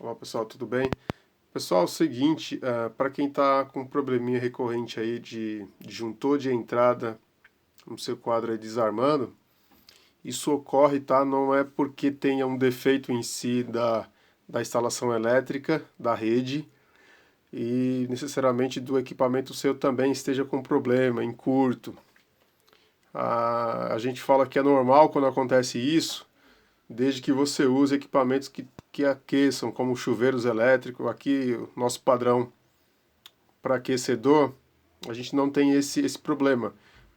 Olá pessoal, tudo bem? Pessoal, é o seguinte, para quem está com um probleminha recorrente aí de disjuntor de entrada no seu quadro aí desarmando, isso ocorre, tá? Não é porque tenha um defeito em si da instalação elétrica, da rede, e necessariamente do equipamento seu também esteja com problema, em curto. A gente fala que é normal quando acontece isso, desde que você use equipamentos que aqueçam, como chuveiros elétricos. Aqui, o nosso padrão para aquecedor, a gente não tem esse problema.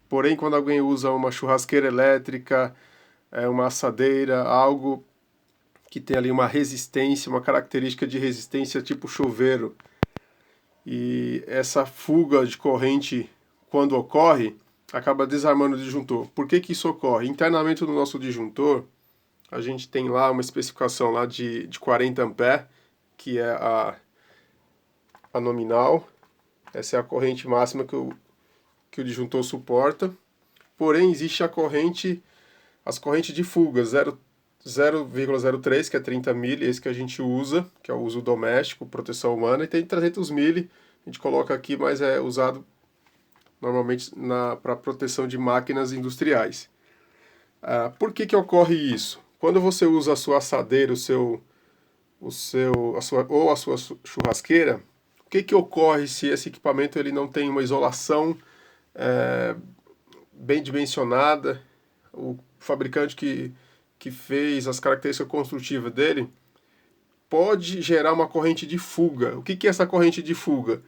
Porém, quando alguém usa uma churrasqueira elétrica, uma assadeira, algo que tem ali uma resistência, uma característica de resistência tipo chuveiro, e essa fuga de corrente, quando ocorre, acaba desarmando o disjuntor. Por que isso ocorre? Internamente no nosso disjuntor, a gente tem lá uma especificação lá de 40 amperes, que é a nominal. Essa é a corrente máxima que o disjuntor suporta. Porém, existe as correntes de fuga, 0,03, que é 30 mili, esse que a gente usa, que é o uso doméstico, proteção humana, e tem 300 mili, a gente coloca aqui, mas é usado normalmente para proteção de máquinas industriais. Por que ocorre isso? Quando você usa a sua assadeira, ou a sua churrasqueira, o que ocorre se esse equipamento ele não tem uma isolação bem dimensionada? O fabricante que fez as características construtivas dele pode gerar uma corrente de fuga. O que é essa corrente de fuga?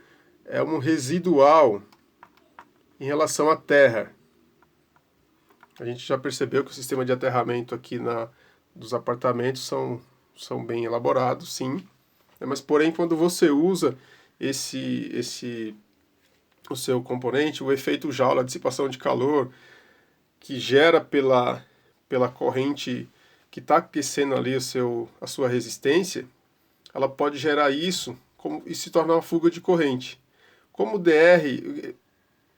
É um residual em relação à terra. A gente já percebeu que o sistema de aterramento aqui dos apartamentos são bem elaborados, sim. Mas, porém, quando você usa o seu componente, o efeito Joule, a dissipação de calor, que gera pela corrente que está aquecendo ali a sua resistência, ela pode gerar isso e se tornar uma fuga de corrente. Como o DR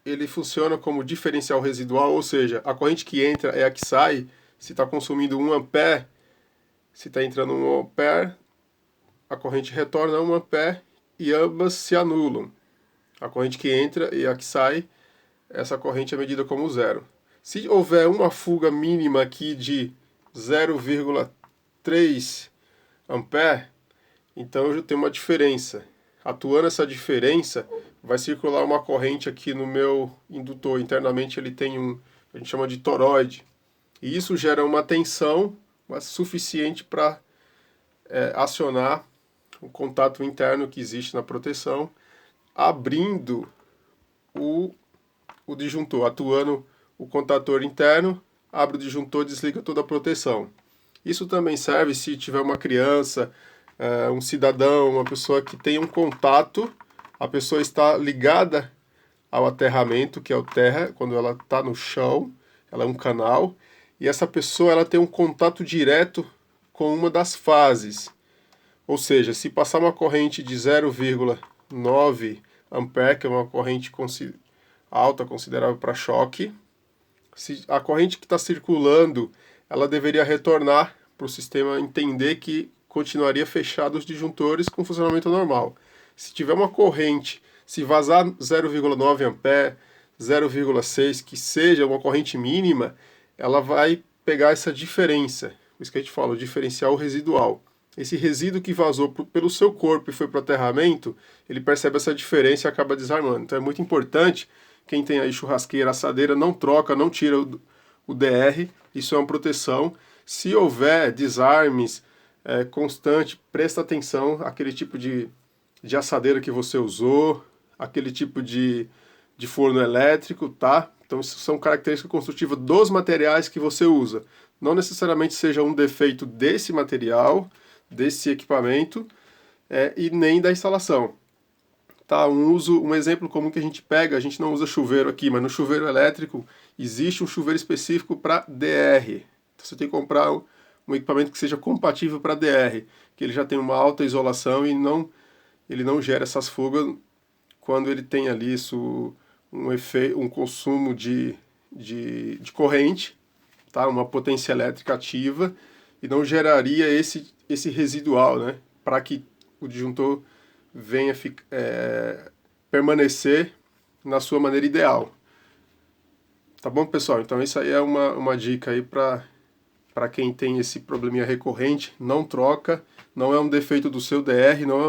ele funciona como diferencial residual, ou seja, a corrente que entra é a que sai. Se está consumindo 1 ampere, se está entrando 1 ampere, a corrente retorna a 1 ampere e ambas se anulam. A corrente que entra e a que sai, essa corrente é medida como zero. Se houver uma fuga mínima aqui de 0,3 ampere, então eu já tenho uma diferença. Atuando essa diferença, vai circular uma corrente aqui no meu indutor. Internamente ele tem a gente chama de toroide. E isso gera uma tensão suficiente para acionar o contato interno que existe na proteção, abrindo o, o disjuntor, atuando o contator interno, abre o disjuntor, desliga toda a proteção. Isso também serve se tiver uma criança, um cidadão, uma pessoa que tenha um contato, a pessoa está ligada ao aterramento, que é o terra, quando ela está no chão, ela é um canal, e essa pessoa ela tem um contato direto com uma das fases. Ou seja, se passar uma corrente de 0,9 ampere, que é uma corrente alta, considerável para choque, se a corrente que está circulando, ela deveria retornar para o sistema entender que continuaria fechado os disjuntores com funcionamento normal. Se tiver uma corrente, se vazar 0,9 ampere, 0,6, que seja uma corrente mínima, ela vai pegar essa diferença. Por isso que a gente fala, o diferencial residual. Esse resíduo que vazou pelo seu corpo e foi para o aterramento, ele percebe essa diferença e acaba desarmando. Então é muito importante, quem tem aí churrasqueira, assadeira, não troca, não tira o DR, isso é uma proteção. Se houver desarmes constante, presta atenção àquele tipo de assadeira que você usou, aquele tipo de forno elétrico, tá? Então isso são características construtivas dos materiais que você usa. Não necessariamente seja um defeito desse material, desse equipamento, e nem da instalação. Tá, um exemplo comum que a gente não usa chuveiro aqui, mas no chuveiro elétrico existe um chuveiro específico para DR. Então você tem que comprar um equipamento que seja compatível para DR, que ele já tem uma alta isolação e ele não gera essas fugas quando ele tem ali um consumo de corrente, tá? Uma potência elétrica ativa, e não geraria esse residual, né? para que o disjuntor venha permanecer na sua maneira ideal. Tá bom, pessoal? Então isso aí é uma dica aí para quem tem esse probleminha recorrente. Não troca, não é um defeito do seu DR, não é